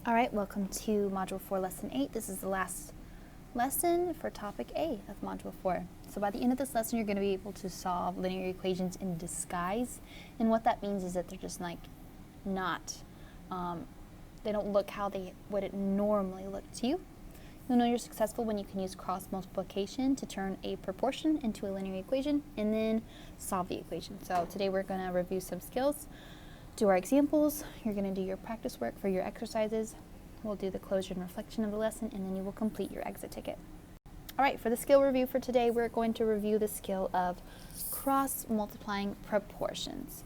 All right, welcome to Module 4, Lesson 8. This is the last lesson for Topic A of Module 4. So by the end of this lesson, you're going to be able to solve linear equations in disguise. And what that means is that they're just like not, they don't look how they would it normally look to you. You'll know you're successful when you can use cross multiplication to turn a proportion into a linear equation and then solve the equation. So today we're going to review some skills, do our examples, you're going to do your practice work for your exercises, we'll do the closure and reflection of the lesson, and then you will complete your exit ticket. All right, for the skill review for today, we're going to review the skill of cross multiplying proportions.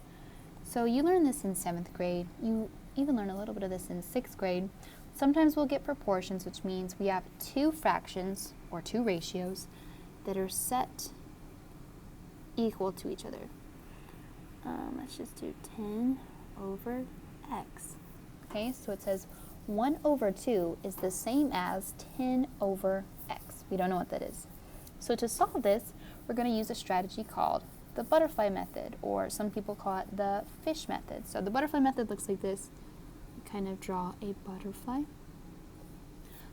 So you learned this in 7th grade, you even learn a little bit of this in 6th grade. Sometimes we'll get proportions, which means we have two fractions or two ratios that are set equal to each other. Let's just do 10 over x. Okay, so it says 1 over 2 is the same as 10 over x. We don't know what that is. So to solve this, we're going to use a strategy called the butterfly method, or some people call it the fish method. So the butterfly method looks like this. You kind of draw a butterfly.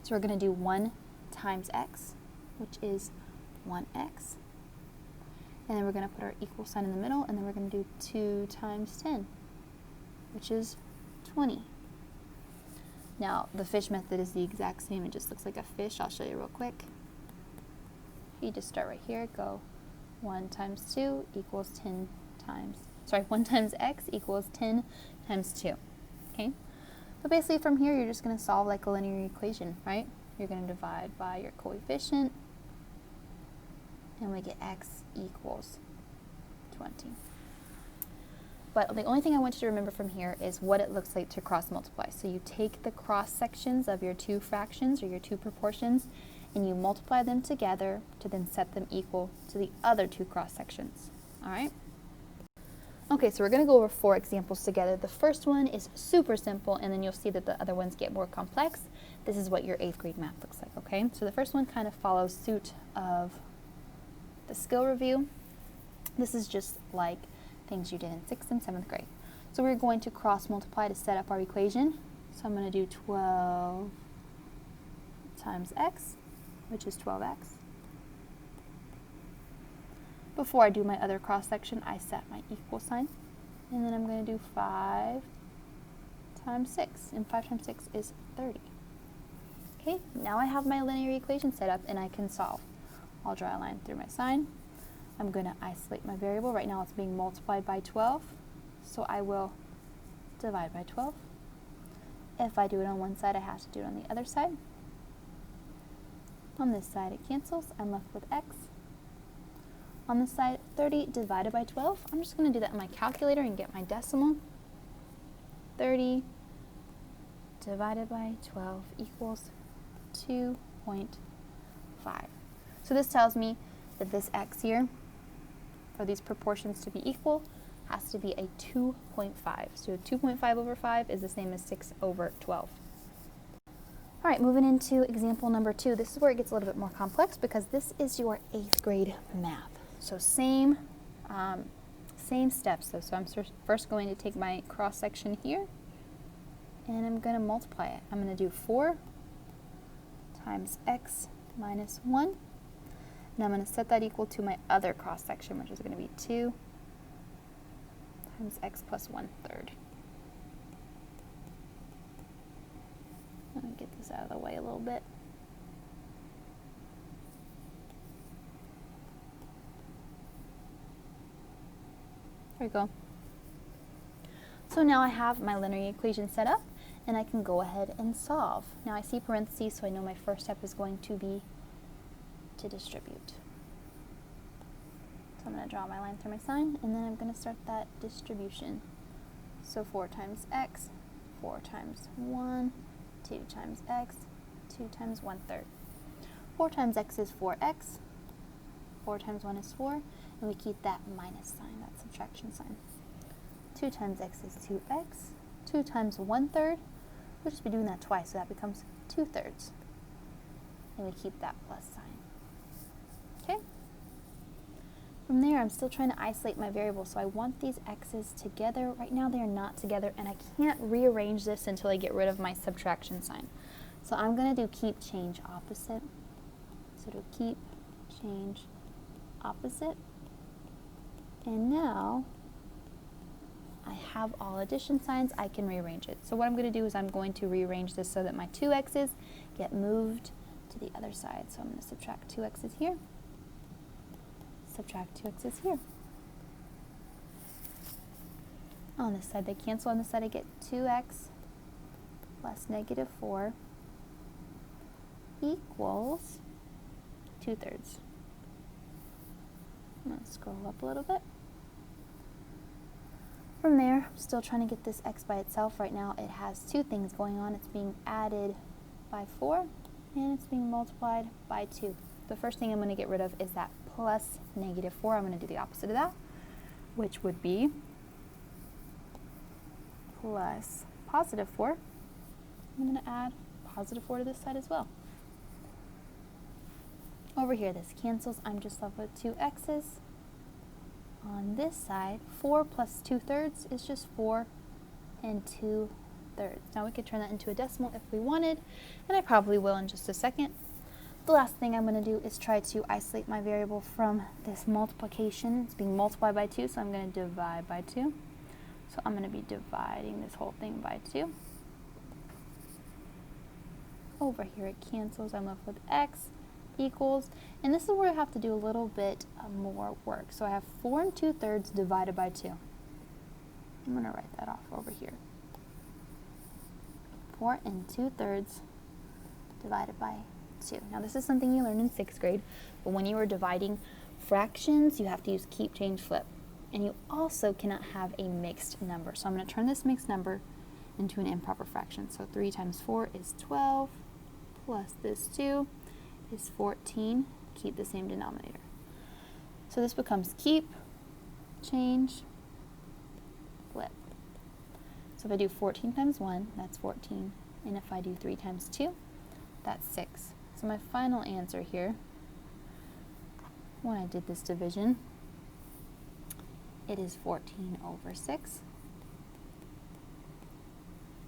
So we're going to do 1 times x, which is 1x. And then we're going to put our equal sign in the middle, and then we're going to do 2 times 10, which is 20. Now, the fish method is the exact same. It just looks like a fish. I'll show you real quick. You just start right here. Go 1 times 2 equals 10 times, 1 times x equals 10 times 2. Okay? But basically from here, you're just going to solve like a linear equation, right? You're going to divide by your coefficient, and we get x equals 20. But the only thing I want you to remember from here is what it looks like to cross multiply. So you take the cross sections of your two fractions or your two proportions and you multiply them together to then set them equal to the other two cross sections. All right? Okay, so we're going to go over 4 examples together. The first one is super simple, and then you'll see that the other ones get more complex. This is what your 8th grade math looks like, okay? So the first one kind of follows suit of the skill review. This is just like things you did in 6th and 7th grade. So we're going to cross multiply to set up our equation. So I'm going to do 12 times x, which is 12x. Before I do my other cross section, I set my equal sign. And then I'm going to do 5 times 6. And 5 times 6 is 30. Okay, now I have my linear equation set up and I can solve. I'll draw a line through my sign. I'm going to isolate my variable. Right now it's being multiplied by 12, so I will divide by 12. If I do it on one side, I have to do it on the other side. On this side it cancels. I'm left with x. On this side, 30 divided by 12. I'm just going to do that in my calculator and get my decimal. 30 divided by 12 equals 2.5. So this tells me that this x here, for these proportions to be equal, has to be a 2.5. So 2.5 over 5 is the same as 6 over 12. All right, moving into example number 2. This is where it gets a little bit more complex because this is your 8th grade math. So same steps. So I'm first going to take my cross section here, and I'm going to multiply it. I'm going to do 4 times x minus 1. And I'm going to set that equal to my other cross section, which is going to be 2 times x plus 1/3. Let me get this out of the way a little bit. There we go. So now I have my linear equation set up, and I can go ahead and solve. Now I see parentheses, so I know my first step is going to be to distribute. So I'm going to draw my line through my sign, and then I'm going to start that distribution. So 4 times x, 4 times 1, 2 times x, 2 times 1/3. 4 times x is 4x, 4 times 1 is 4, and we keep that minus sign, that subtraction sign. 2 times x is 2x, 2 times 1/3, we'll just be doing that twice, so that becomes 2/3. And we keep that plus sign. Okay? From there, I'm still trying to isolate my variable, so I want these x's together. Right now they are not together, and I can't rearrange this until I get rid of my subtraction sign. So I'm going to do keep, change, opposite. So do keep, change, opposite. And now I have all addition signs. I can rearrange it. So what I'm going to do is I'm going to rearrange this so that my 2x's get moved to the other side. So I'm going to subtract 2x's here, subtract 2x's here. On this side they cancel. On this side I get 2x plus negative 4 equals 2/3. I'm going to scroll up a little bit. From there, I'm still trying to get this x by itself. Right now it has two things going on. It's being added by 4 and it's being multiplied by 2. The first thing I'm going to get rid of is that plus negative 4. I'm going to do the opposite of that, which would be plus positive 4. I'm going to add positive 4 to this side as well. Over here, this cancels. I'm just left with 2 x's. On this side, 4 plus 2/3 is just 4 and 2/3. Now we could turn that into a decimal if we wanted, and I probably will in just a second. The last thing I'm going to do is try to isolate my variable from this multiplication. It's being multiplied by 2, so I'm going to divide by 2. So I'm going to be dividing this whole thing by 2. Over here it cancels. I'm left with x equals, and this is where I have to do a little bit more work. So I have 4 and 2/3 divided by 2. I'm going to write that off over here. 4 and 2/3 divided by 2. Now this is something you learned in 6th grade, but when you are dividing fractions, you have to use keep, change, flip. And you also cannot have a mixed number. So I'm going to turn this mixed number into an improper fraction. So 3 times 4 is 12, plus this 2 is 14. Keep the same denominator. So this becomes keep, change, flip. So if I do 14 times 1, that's 14. And if I do 3 times 2, that's 6. So my final answer here, when I did this division, it is 14 over 6.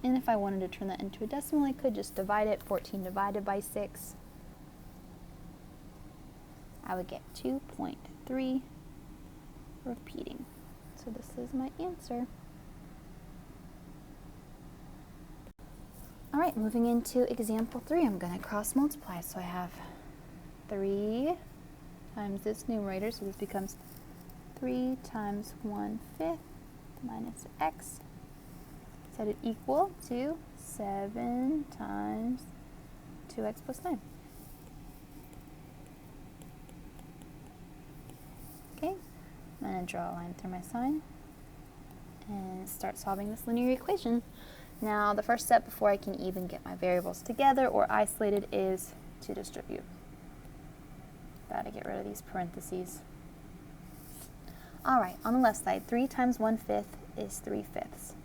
And if I wanted to turn that into a decimal, I could just divide it. 14 divided by 6, I would get 2.3 repeating. So this is my answer. All right, moving into example 3, I'm going to cross multiply. So I have 3 times this numerator, so this becomes 3 times 1/5 minus x. Set it equal to 7 times 2x plus 9. Okay, I'm going to draw a line through my sign and start solving this linear equation. Now, the first step before I can even get my variables together or isolated is to distribute. Gotta get rid of these parentheses. All right, on the left side, 3 times 1/5 is 3/5.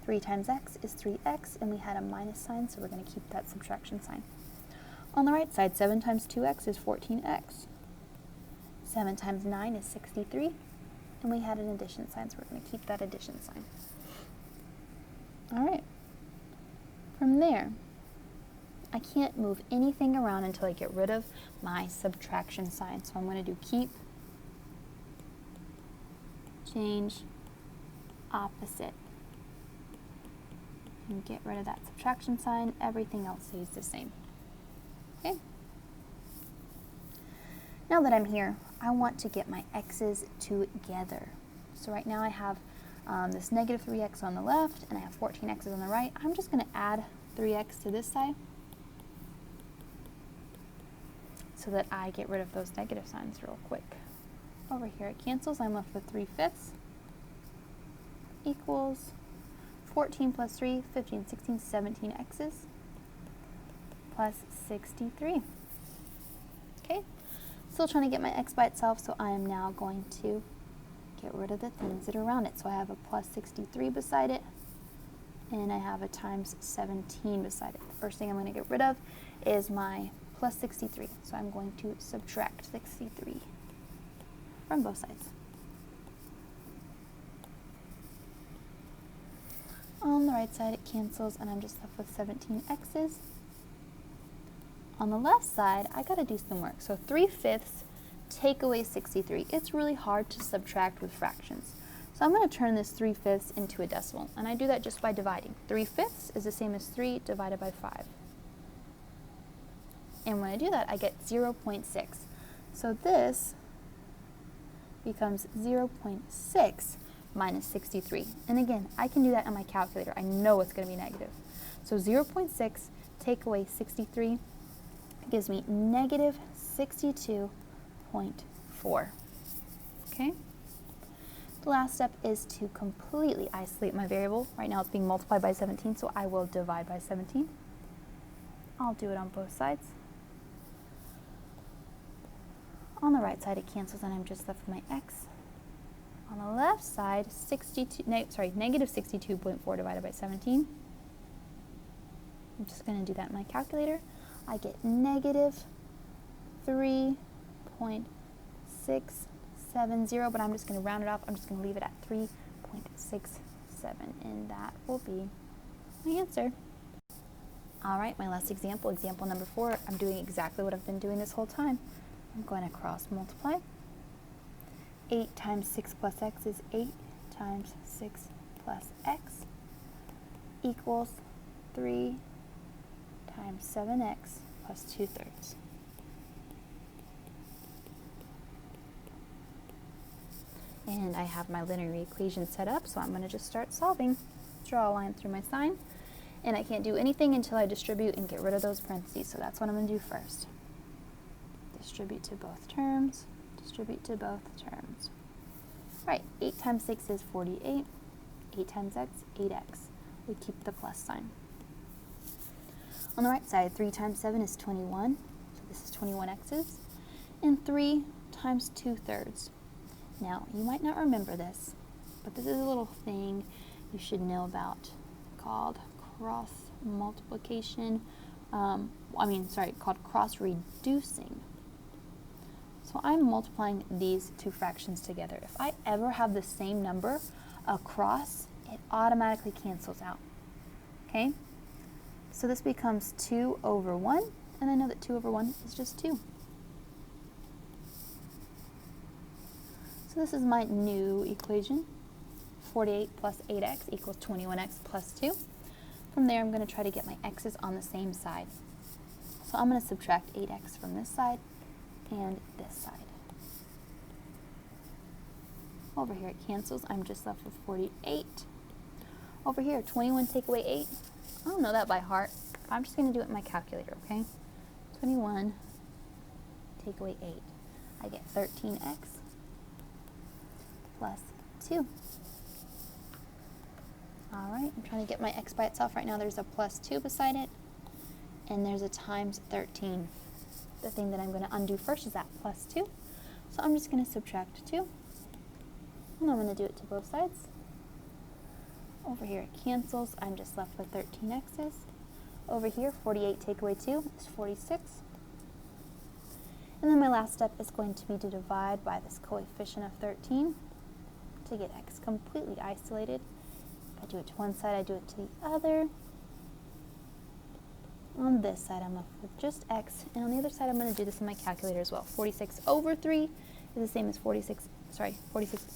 3 times x is 3x, and we had a minus sign, so we're going to keep that subtraction sign. On the right side, 7 times 2x is 14x. 7 times 9 is 63, and we had an addition sign, so we're going to keep that addition sign. All right. From there, I can't move anything around until I get rid of my subtraction sign. So I'm going to do keep, change, opposite. And get rid of that subtraction sign. Everything else stays the same. Okay. Now that I'm here, I want to get my x's together. So right now I have this negative 3x on the left, and I have 14x's on the right. I'm just going to add 3x to this side so that I get rid of those negative signs real quick. Over here it cancels. I'm left with 3/5 equals 14 plus 3, 15, 16, 17 x's plus 63. Okay, still trying to get my x by itself, so I am now going to get rid of the things that are around it. So I have a plus 63 beside it, and I have a times 17 beside it. The first thing I'm going to get rid of is my plus 63. So I'm going to subtract 63. from both sides. On the right side, it cancels, and I'm just left with 17x's. On the left side, I gotta do some work. So 3/5 take away 63. It's really hard to subtract with fractions. So I'm gonna turn this 3/5 into a decimal, and I do that just by dividing. 3/5 is the same as 3 divided by 5. And when I do that, I get 0.6. So this becomes 0.6 minus 63. And again, I can do that on my calculator. I know it's going to be negative. So 0.6 take away 63 gives me negative 62.4. Okay? The last step is to completely isolate my variable. Right now it's being multiplied by 17, so I will divide by 17. I'll do it on both sides. On the right side, it cancels, and I'm just left with my x. On the left side, negative 62.4 divided by 17. I'm just going to do that in my calculator. I get negative 3.670, but I'm just going to round it off. I'm just going to leave it at 3.67, and that will be my answer. All right, my last example, example number 4. I'm doing exactly what I've been doing this whole time. I'm going to cross multiply. 8 times 6 plus x is 8 times 6 plus x equals 3 times 7x plus 2/3. And I have my linear equation set up, so I'm going to just start solving. Draw a line through my sign. And I can't do anything until I distribute and get rid of those parentheses, so that's what I'm going to do first. Distribute to both terms, distribute to both terms. Right, 8 times 6 is 48, 8 times x, 8x. We keep the plus sign. On the right side, 3 times 7 is 21, so this is 21x's, and 3 times 2/3. Now, you might not remember this, but this is a little thing you should know about called cross multiplication, called cross reducing. So I'm multiplying these two fractions together. If I ever have the same number across, it automatically cancels out. Okay? So this becomes 2 over 1, and I know that 2 over 1 is just 2. So this is my new equation. 48 plus 8x equals 21x plus 2. From there, I'm going to try to get my x's on the same side. So I'm going to subtract 8x from this side and this side. Over here it cancels. I'm just left with 48. Over here, 21 take away 8. I don't know that by heart. I'm just going to do it in my calculator, okay? 21 take away 8. I get 13x plus 2. All right, I'm trying to get my x by itself. Right now there's a plus 2 beside it, and there's a times 13. The thing that I'm going to undo first is that plus 2. So I'm just going to subtract 2. And I'm going to do it to both sides. Over here it cancels. I'm just left with 13x's. Over here, 48 take away 2 is 46. And then my last step is going to be to divide by this coefficient of 13 to get x completely isolated. If I do it to one side, I do it to the other. On this side, I'm left with just x, and on the other side, I'm going to do this in my calculator as well. 46 over 3 is the same as 46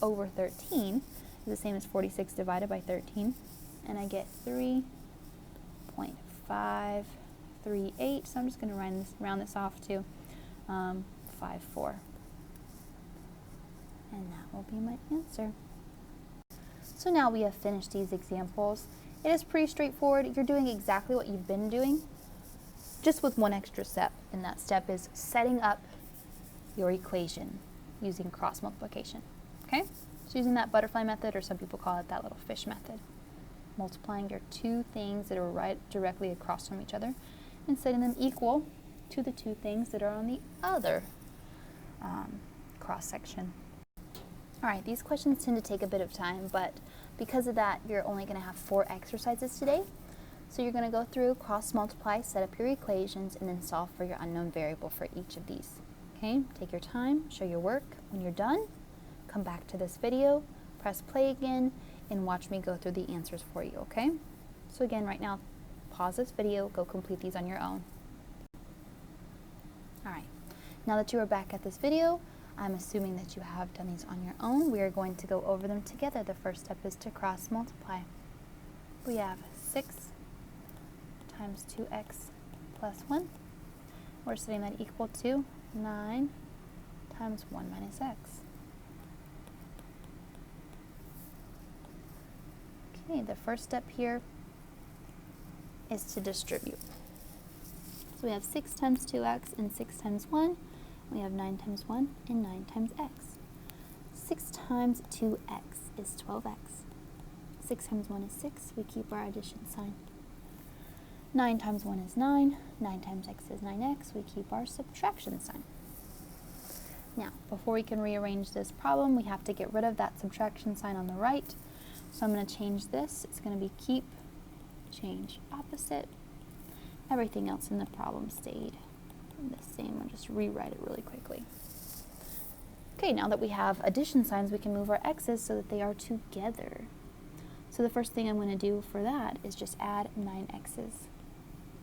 over 13 is the same as 46 divided by 13, and I get 3.538, so I'm just going to round this off to 5.4, and that will be my answer. So now we have finished these examples. It is pretty straightforward. You're doing exactly what you've been doing, just with one extra step, and that step is setting up your equation using cross multiplication. Okay? So using that butterfly method, or some people call it that little fish method. Multiplying your two things that are right directly across from each other and setting them equal to the two things that are on the other cross section. All right, these questions tend to take a bit of time, but because of that, you're only going to have 4 exercises today. So you're going to go through, cross multiply, set up your equations, and then solve for your unknown variable for each of these. Okay, take your time, show your work. When you're done, come back to this video, press play again, and watch me go through the answers for you, okay? So again, right now, pause this video, go complete these on your own. All right, now that you are back at this video, I'm assuming that you have done these on your own. We are going to go over them together. The first step is to cross multiply. We have 6 times 2x plus 1. We're setting that equal to 9 times 1 minus x. Okay, the first step here is to distribute. So we have 6 times 2x and 6 times 1. We have 9 times 1 and 9 times x. 6 times 2x is 12x. 6 times 1 is 6. We keep our addition sign. 9 times 1 is 9. 9 times x is 9x. We keep our subtraction sign. Now, before we can rearrange this problem, we have to get rid of that subtraction sign on the right. So I'm going to change this. It's going to be keep, change, opposite. Everything else in the problem stayed the same. I'll just rewrite it really quickly. Okay, now that we have addition signs, we can move our x's so that they are together. So the first thing I'm going to do for that is just add 9 x's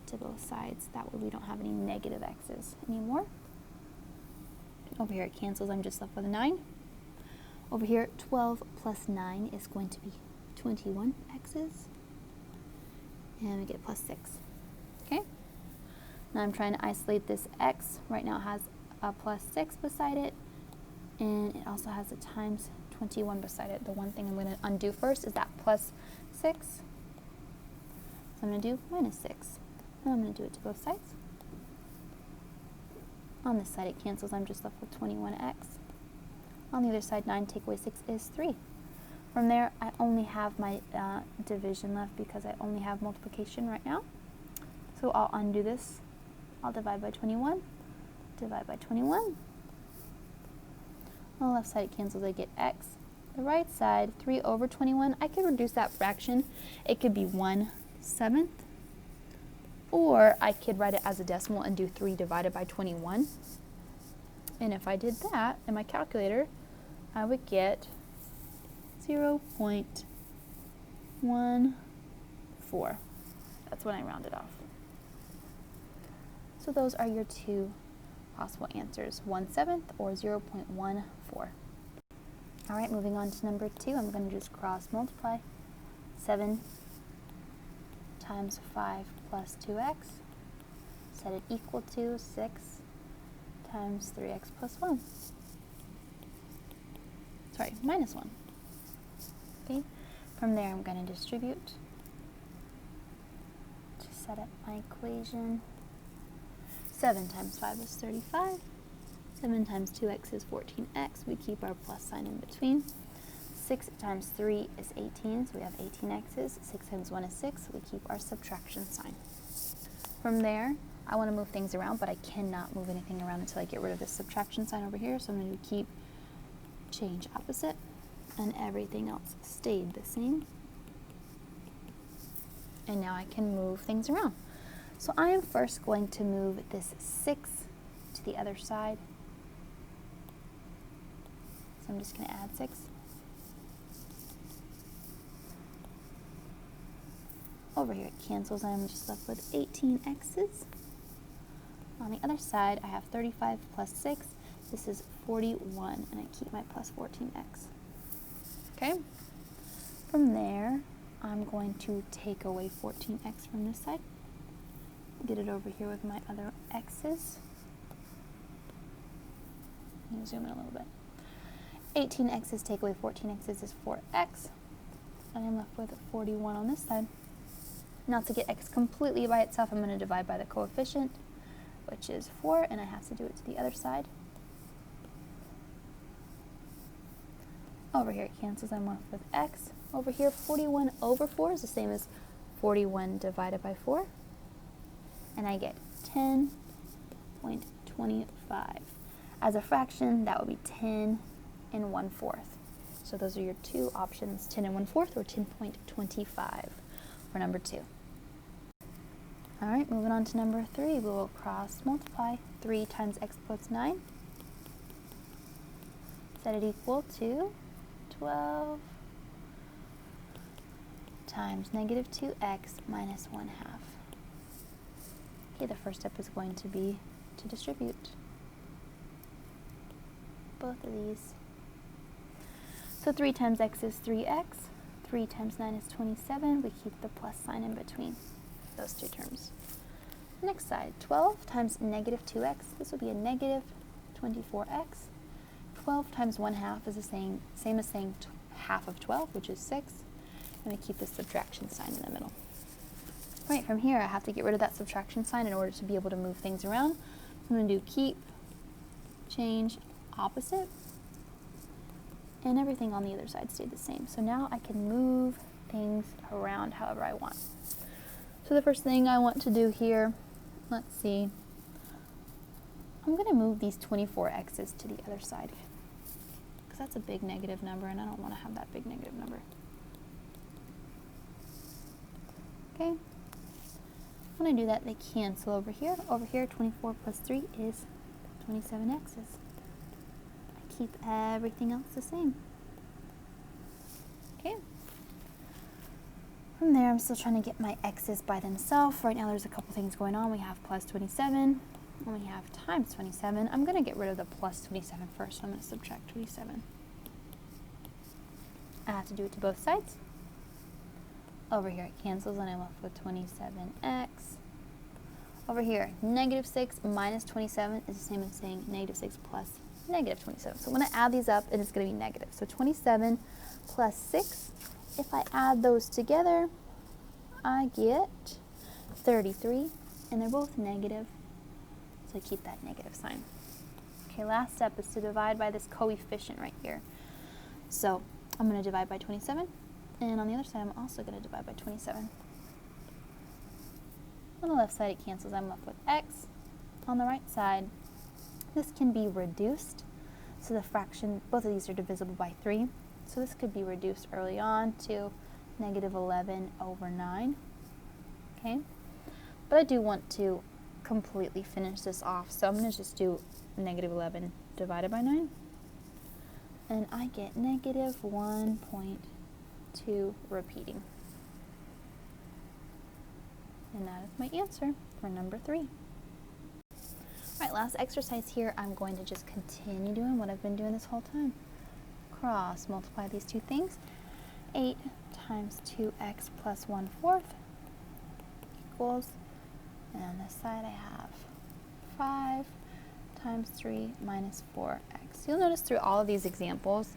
to both sides. That way we don't have any negative x's anymore. Over here it cancels, I'm just left with a 9. Over here, 12 plus 9 is going to be 21 x's. And we get plus 6. Okay? Now I'm trying to isolate this x. Right now it has a plus 6 beside it, and it also has a times 21 beside it. The one thing I'm going to undo first is that plus 6. So I'm going to do minus 6. And I'm going to do it to both sides. On this side it cancels. I'm just left with 21x. On the other side, 9 take away 6 is 3. From there, I only have my division left because I only have multiplication right now. So I'll undo this. I'll divide by 21, divide by 21. On the left side it cancels, I get x. The right side, 3 over 21, I could reduce that fraction. It could be 1/7, or I could write it as a decimal and do 3 divided by 21. And if I did that in my calculator, I would get 0.14. That's when I rounded off. So those are your two possible answers, 1/7 or 0.14. All right, moving on to number 2, I'm going to just cross multiply. 7 times 5 plus 2x, set it equal to 6 times 3x plus 1. Sorry, minus 1. Okay, from there I'm going to distribute to set up my equation. 7 times 5 is 35. 7 times 2x is 14x. We keep our plus sign in between. 6 times 3 is 18, so we have 18x's. 6 times 1 is 6. We keep our subtraction sign. From there, I want to move things around, but I cannot move anything around until I get rid of this subtraction sign over here. So I'm going to keep, change, opposite, and everything else stayed the same. And now I can move things around. So I am first going to move this 6 to the other side. So I'm just going to add 6. Over here it cancels, and I'm just left with 18x's. On the other side, I have 35 plus 6. This is 41, and I keep my plus 14x. Okay? From there, I'm going to take away 14x from this side. Get it over here with my other x's. Let me zoom in a little bit. 18x's take away 14x's is 4x. And I'm left with 41 on this side. Now to get x completely by itself, I'm going to divide by the coefficient, which is 4, and I have to do it to the other side. Over here it cancels, I'm left with x. Over here, 41 over 4 is the same as 41 divided by 4. And I get 10.25. As a fraction, that would be 10 and 1/4. So those are your two options, 10 and 1/4 or 10.25 for number 2. All right, moving on to number 3, we will cross multiply. 3 times x plus 9. set it equal to 12 times negative 2x minus 1/2. Okay, the first step is going to be to distribute both of these. So 3 times x is 3x. 3 times 9 is 27. We keep the plus sign in between those two terms. Next side, 12 times negative 2x. This will be a negative 24x. 12 times 1/2 is the same as saying half of 12, which is 6. And we keep the subtraction sign in the middle. Right, from here I have to get rid of that subtraction sign in order to be able to move things around. So I'm going to do keep, change, opposite, and everything on the other side stayed the same. So now I can move things around however I want. So the first thing I want to do here, let's see, I'm going to move these 24x's to the other side because that's a big negative number and I don't want to have that big negative number. Okay, when I do that, they cancel over here. Over here, 24 plus 3 is 27x's. I keep everything else the same. Okay. From there, I'm still trying to get my x's by themselves. Right now, there's a couple things going on. We have plus 27, and we have times 27. I'm going to get rid of the plus 27 first, so I'm going to subtract 27. I have to do it to both sides. Over here, it cancels, and I'm left with 27x. Over here, negative 6 minus 27 is the same as saying negative 6 plus negative 27. So when I add these up, it is going to be negative. So 27 plus 6, if I add those together, I get 33, and they're both negative, so I keep that negative sign. Okay, last step is to divide by this coefficient right here. So I'm going to divide by 27, and on the other side, I'm also going to divide by 27. On the left side, it cancels. I'm left with x. On the right side, this can be reduced. So the fraction, both of these are divisible by 3. So this could be reduced early on to negative 11 over 9. Okay? But I do want to completely finish this off. So I'm going to just do negative 11 divided by 9. And I get negative 1.2 repeating. And that is my answer for number 3. All right, last exercise here, I'm going to just continue doing what I've been doing this whole time. Cross multiply these two things. 8 times 2x plus 1/4 equals, and on this side I have 5 times 3 minus 4x. You'll notice through all of these examples,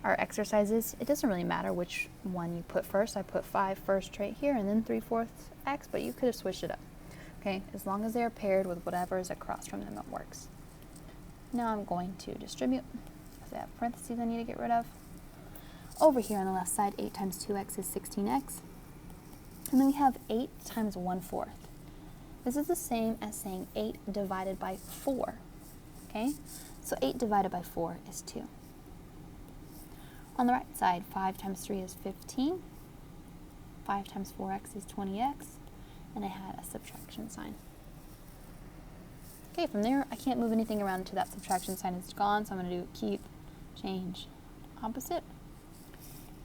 our exercises, it doesn't really matter which one you put first. I put 5 first right here and then 3/4 x, but you could have switched it up. Okay, as long as they are paired with whatever is across from them, it works. Now I'm going to distribute. So I have parentheses I need to get rid of. Over here on the left side, 8 times 2x is 16x. And then we have 8 times 1/4. This is the same as saying 8 divided by 4. Okay, so 8 divided by 4 is 2. On the right side, 5 times 3 is 15. 5 times 4x is 20x. And I had a subtraction sign. Okay, from there, I can't move anything around until that subtraction sign is gone, so I'm going to do keep, change, opposite,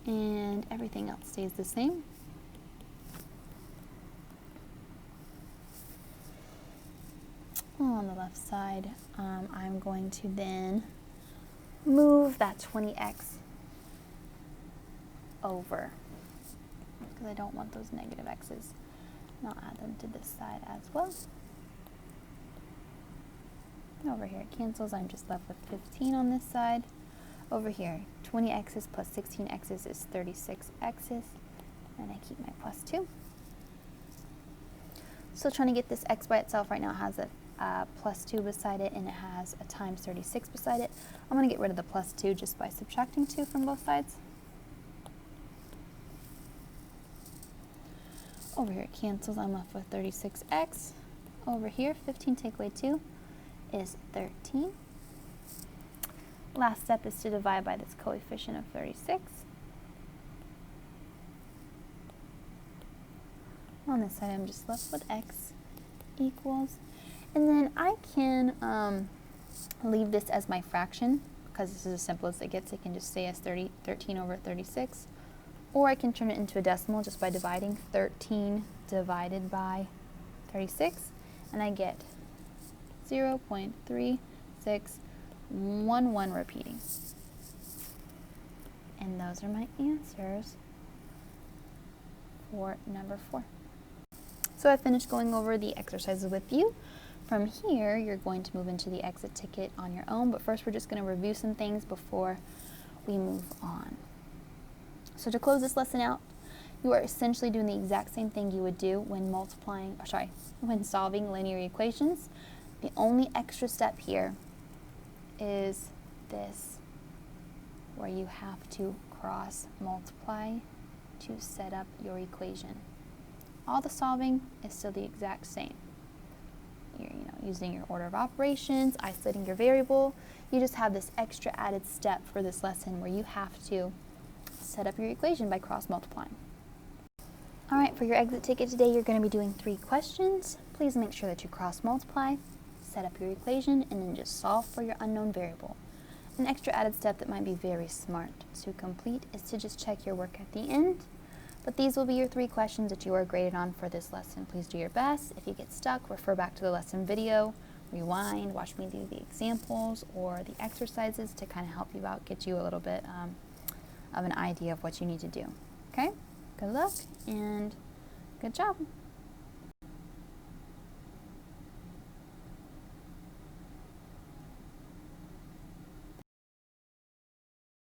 and everything else stays the same. On the left side, I'm going to then move that 20x over, because I don't want those negative x's. And I'll add them to this side as well. Over here it cancels. I'm just left with 15 on this side. Over here, 20x's plus 16x's is 36x's. And I keep my plus 2. Still trying to get this x by itself. Right now it has a plus 2 beside it, and it has a times 36 beside it. I'm going to get rid of the plus 2 just by subtracting 2 from both sides. Over here it cancels. I'm left with 36x. Over here, 15 take away 2 is 13. Last step is to divide by this coefficient of 36. On this side, I'm just left with x equals. And then I can leave this as my fraction, because this is as simple as it gets. It can just stay as 13 over 36. Or I can turn it into a decimal just by dividing 13 divided by 36, and I get 0.3611 repeating. And those are my answers for number 4. So I finished going over the exercises with you. From here, you're going to move into the exit ticket on your own, but first we're just going to review some things before we move on. So to close this lesson out, you are essentially doing the exact same thing you would do when when solving linear equations. The only extra step here is this, where you have to cross multiply to set up your equation. All the solving is still the exact same. You're using your order of operations, isolating your variable. You just have this extra added step for this lesson where you have to set up your equation by cross multiplying. All right, for your exit ticket today, you're going to be doing 3 questions. Please make sure that you cross multiply, set up your equation, and then just solve for your unknown variable. An extra added step that might be very smart to complete is to just check your work at the end. But these will be your 3 questions that you are graded on for this lesson. Please do your best. If you get stuck, refer back to the lesson video, rewind, watch me do the examples or the exercises to kind of help you out, get you a little bit of an idea of what you need to do. Okay? Good luck and good job.